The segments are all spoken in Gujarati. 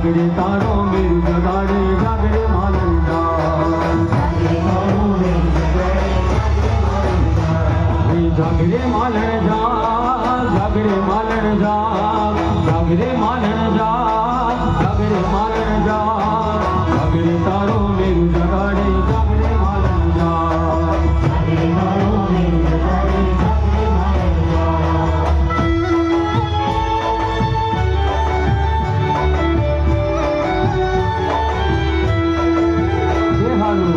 જાગરે તારો મેરુ જગાડે જાગરે માલણ જાગ જાગરે માલણ જાગ જાગરે માલણ જાગ જાગરે માલણ જાગ જાગરે માલણ જાગ જાગરે તારો મેરુ જગાડે જાગરે માલણ જાગ જાગરે તારો મેરુ જગાડે જાગરે માલણ જાગ જય હાલો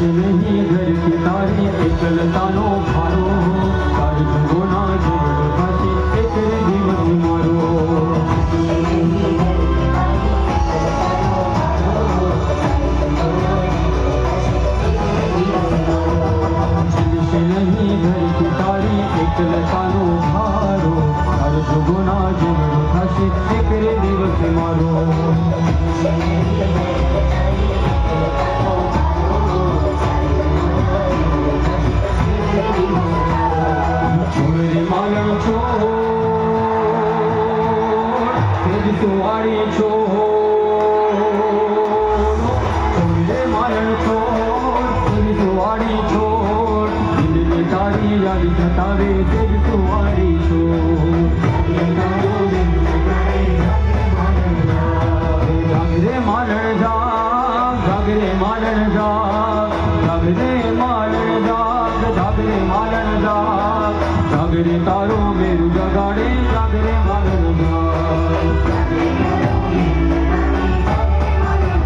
नहीं घर की तारी एकलतानो भारो तारी जगोना जेवड़ भाषी एक दिवस मारो नहीं घर की तारी एकलतानो भारो तारी जगोना जेवड़ भाषी एक दिवस मारो માલણ છોડ તેજ સુવાળી છોડ માલણ છોડ તેજ સુવાળી છોડ દિલની તારી યાદ જતાવે તેજ સુવાળી છોડ જાગરે માલણ જાગ જાગરે માલણ જાગ જાગરે માલણ જાગ જાગરે માલણ જાગ જાગરે તારો મેરુ જગાડે જાગરે માલણ જાગ